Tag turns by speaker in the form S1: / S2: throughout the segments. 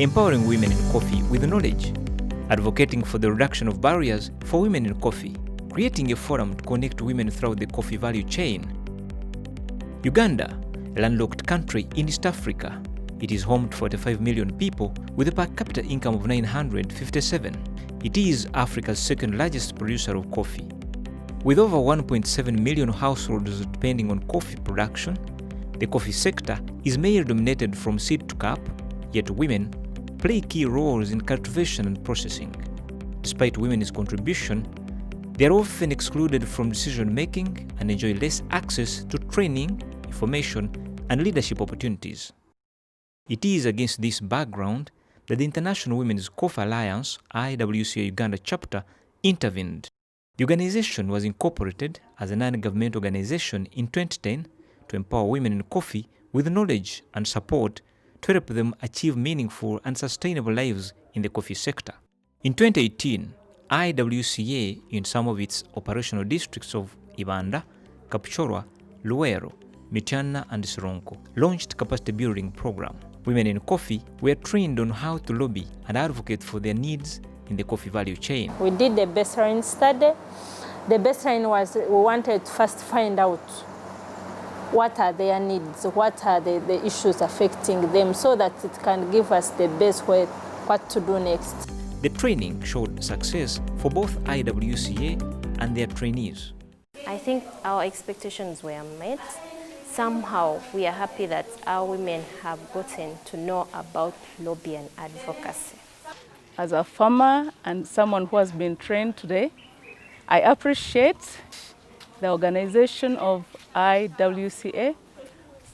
S1: empowering women in coffee with knowledge, advocating for the reduction of barriers for women in coffee, creating a forum to connect women throughout the coffee value chain. Uganda, a landlocked country in East Africa, it is home to 45 million people with a per capita income of 957. It is Africa's second largest producer of coffee. With over 1.7 million households depending on coffee production, the coffee sector is mainly dominated from seed to cup, yet women play key roles in cultivation and processing. Despite women's contribution, they are often excluded from decision-making and enjoy less access to training, information, and leadership opportunities. It is against this background that the International Women's Coffee Alliance, IWCA Uganda Chapter, intervened. The organization was incorporated as a non-government organization in 2010 to empower women in coffee with knowledge and support to help them achieve meaningful and sustainable lives in the coffee sector. In 2018, IWCA, in some of its operational districts of Ibanda, Kapchorwa, Luwero, Mityana and Sironko, launched capacity building program. Women in coffee were trained on how to lobby and advocate for their needs in the coffee value chain.
S2: We did the baseline study. The baseline was we wanted to first find out what are their needs, what are the issues affecting them, so that it can give us the best way what to do next.
S1: The training showed success for both IWCA and their trainees.
S3: I think our expectations were met. Somehow we are happy that our women have gotten to know about lobby and advocacy.
S4: As a farmer and someone who has been trained today, I appreciate the organization of IWCA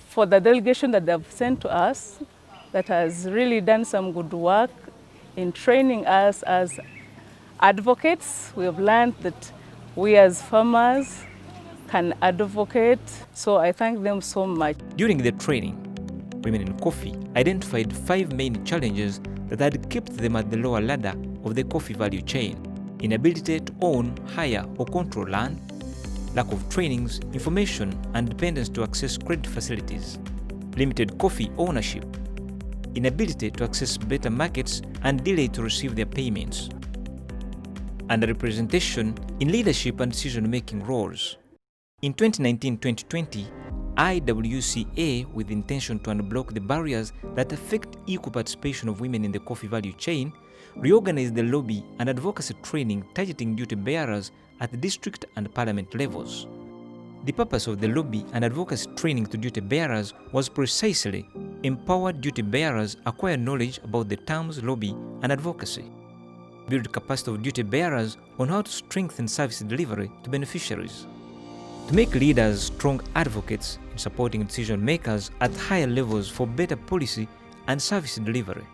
S4: for the delegation that they've sent to us that has really done some good work in training us as advocates. We have learned that we as farmers can advocate, so I thank them so much.
S1: During the training, women in coffee identified 5 main challenges that had kept them at the lower ladder of the coffee value chain: inability to own, hire, or control land, lack of trainings, information, and dependence to access credit facilities, limited coffee ownership, inability to access better markets, and delay to receive their payments, underrepresentation in leadership and decision-making roles. In 2019-2020, IWCA, with the intention to unblock the barriers that affect equal participation of women in the coffee value chain, reorganized the lobby and advocacy training targeting duty bearers at the district and parliament levels. The purpose of the lobby and advocacy training to duty bearers was precisely empower duty bearers acquire knowledge about the terms lobby and advocacy, build capacity of duty bearers on how to strengthen service delivery to beneficiaries, to make leaders strong advocates in supporting decision makers at higher levels for better policy and service delivery.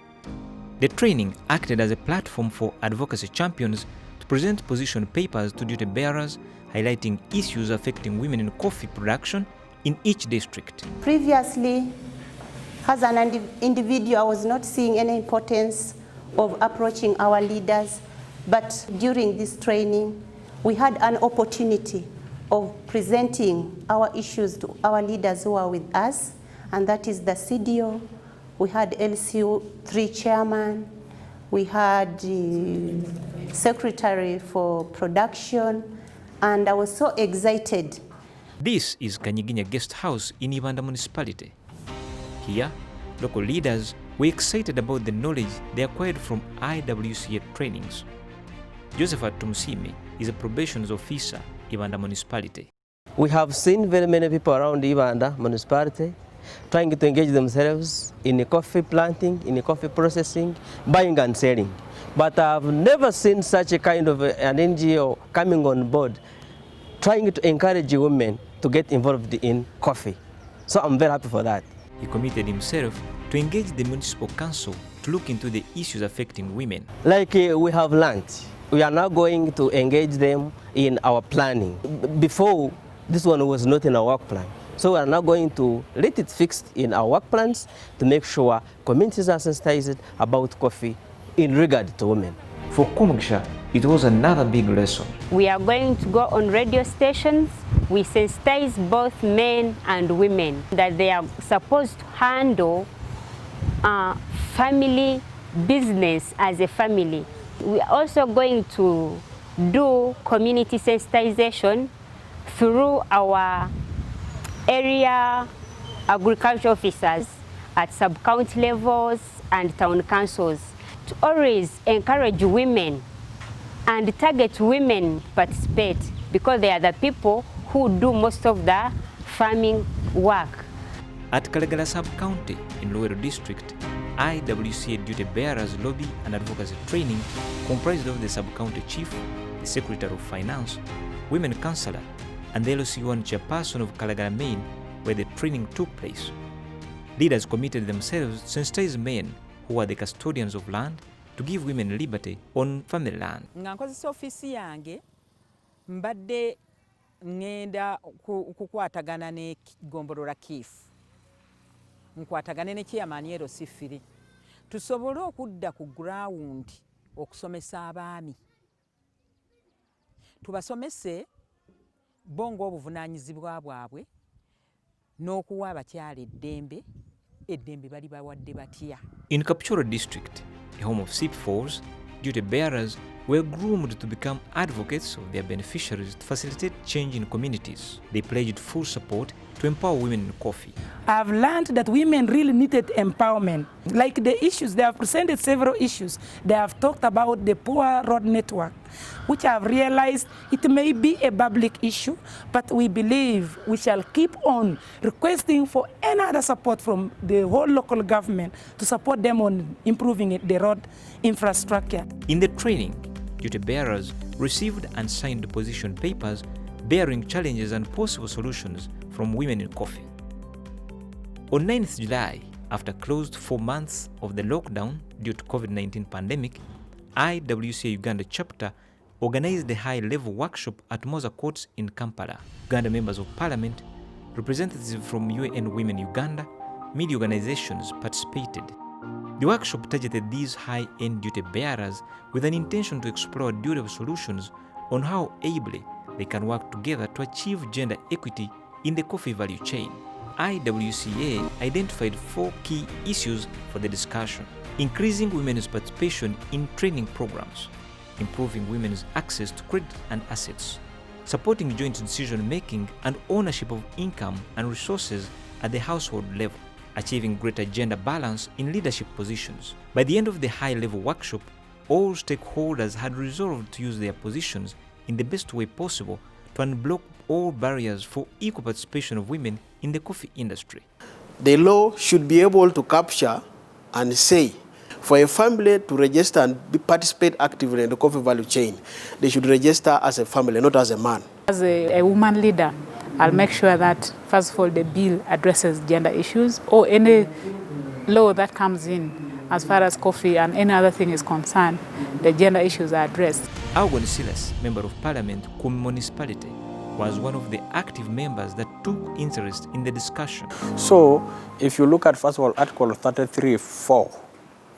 S1: The training acted as a platform for advocacy champions to present position papers to duty bearers, highlighting issues affecting women in coffee production in each district.
S5: Previously, as an individual, I was not seeing any importance of approaching our leaders, but during this training, we had an opportunity of presenting our issues to our leaders who are with us, and that is the CDO. We had LCU3 chairman, we had the secretary for production, and I was so excited.
S1: This is Kanyiginya Guest House in Uganda Municipality. Here, local leaders were excited about the knowledge they acquired from IWCA trainings. Josephat Tumusimi is a probations officer in Uganda Municipality.
S6: We have seen very many people around Uganda Municipality trying to engage themselves in coffee planting, in coffee processing, buying and selling. But I've never seen such a kind of an NGO coming on board, trying to encourage women to get involved in coffee. So I'm very happy for that.
S1: He committed himself to engage the municipal council to look into the issues affecting women.
S6: Like we have learned, we are now going to engage them in our planning. Before, this one was not in our work plan. So we are now going to let it fixed in our work plans to make sure communities are sensitized about coffee in regard to women.
S1: For Kumugisha, it was another big lesson.
S7: We are going to go on radio stations. We sensitize both men and women that they are supposed to handle family business as a family. We are also going to do community sensitization through our area agriculture officers at sub-county levels and town councils to always encourage women and target women to participate because they are the people who do most of the farming work.
S1: At Kalagala Sub-County in Luweero District, IWCA duty bearers lobby and advocacy training comprised of the sub-county chief, the secretary of finance, women councillor, and the LOC1 chairperson of Kalagala Main, where the training took place. Leaders committed themselves to sensitize men who are the custodians of land to give women liberty on family land.
S8: Nga nkozesa ofisi yange mbadde ngenda kukwatagana ne Gombolola Kiifu. Nkwatagane ne Chairman Sifiri. Tusobole okudda ku ground okusomesa abaami. Tubasomese bongo obuvunaanyizibwa bwabwe n'okuwa abakyala eddembe bali bawadde batya.
S1: In Kapchorwa district, the home of CIP4s, duty bearers were groomed to become advocates of their beneficiaries to facilitate change in communities. They pledged full support to empower women in coffee.
S9: I've learned that women really needed empowerment. Like the issues, they have presented several issues. They have talked about the poor road network, which I've realized it may be a public issue, but we believe we shall keep on requesting for any other support from the whole local government to support them on improving the road infrastructure.
S1: In the training, duty bearers received and signed position papers bearing challenges and possible solutions from women in coffee. On 9th July, after closed 4 months of the lockdown due to COVID-19 pandemic, IWCA Uganda Chapter organized a high-level workshop at Moza Courts in Kampala. Uganda members of parliament, representatives from UN Women Uganda, media organizations participated. The workshop targeted these high-end duty bearers with an intention to explore durable solutions on how ably they can work together to achieve gender equity in the coffee value chain. IWCA identified 4 key issues for the discussion: increasing women's participation in training programs, improving women's access to credit and assets, supporting joint decision-making and ownership of income and resources at the household level, achieving greater gender balance in leadership positions. By the end of the high-level workshop, all stakeholders had resolved to use their positions in the best way possible to unblock all barriers for equal participation of women in the coffee industry.
S10: The law should be able to capture and say, for a family to register and participate actively in the coffee value chain, they should register as a family, not as a man.
S11: As a woman leader, I'll make sure that, first of all, the bill addresses gender issues, or any law that comes in as far as coffee and any other thing is concerned, the gender issues are addressed.
S1: Algon Silas, Member of Parliament, Kum Municipality, was one of the active members that took interest in the discussion.
S12: So, if you look at, first of all, Article 33(4)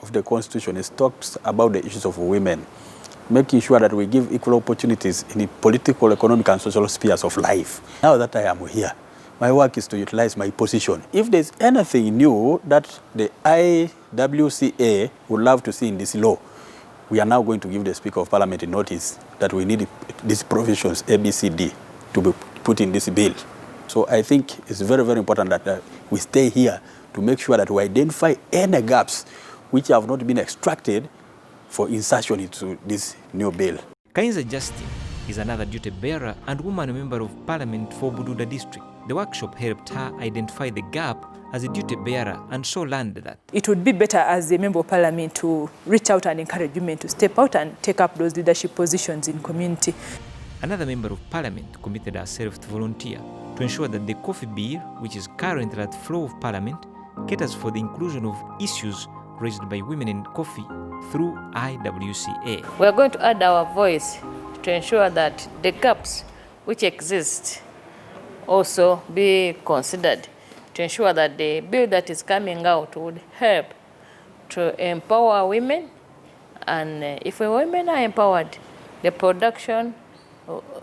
S12: of the Constitution, it talks about the issues of women, making sure that we give equal opportunities in the political, economic, and social spheres of life. Now that I am here, my work is to utilize my position. If there's anything new that the IWCA would love to see in this law, we are now going to give the Speaker of Parliament a notice that we need these provisions, ABCD, to be put in this bill. So I think it's very, very important that we stay here to make sure that we identify any gaps which have not been extracted for insertion into this new bill.
S1: Kainza Justin is another duty bearer and woman member of Parliament for Bududa District. The workshop helped her identify the gap as a duty bearer and so learned that
S13: it would be better as a member of Parliament to reach out and encourage women to step out and take up those leadership positions in community.
S1: Another member of Parliament committed herself to volunteer to ensure that the coffee bill, which is currently at the floor of Parliament, caters for the inclusion of issues raised by women in coffee through IWCA.
S14: We are going to add our voice to ensure that the gaps which exist also be considered, to ensure that the bill that is coming out would help to empower women. And if women are empowered, the production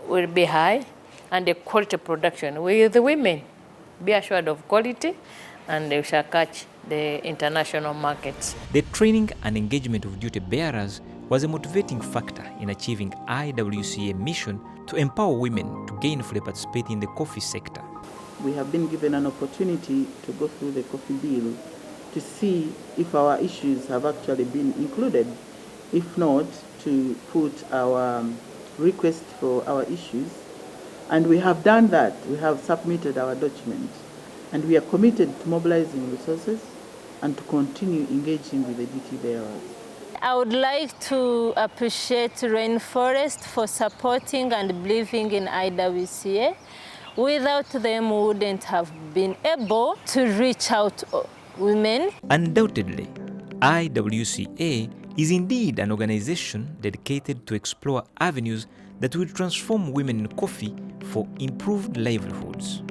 S14: will be high and the quality production with the women be assured of quality and they shall catch the international markets.
S1: The training and engagement of duty bearers was a motivating factor in achieving IWCA mission to empower women to gainfully participate in the coffee sector.
S15: We have been given an opportunity to go through the coffee bill to see if our issues have actually been included. If not, to put our request for our issues. And we have done that. We have submitted our document. And we are committed to mobilizing resources and to continue engaging with the duty bearers.
S2: I would like to appreciate Rainforest for supporting and believing in IWCA. Without them, we wouldn't have been able to reach out to women.
S1: Undoubtedly, IWCA is indeed an organization dedicated to explore avenues that will transform women in coffee for improved livelihoods.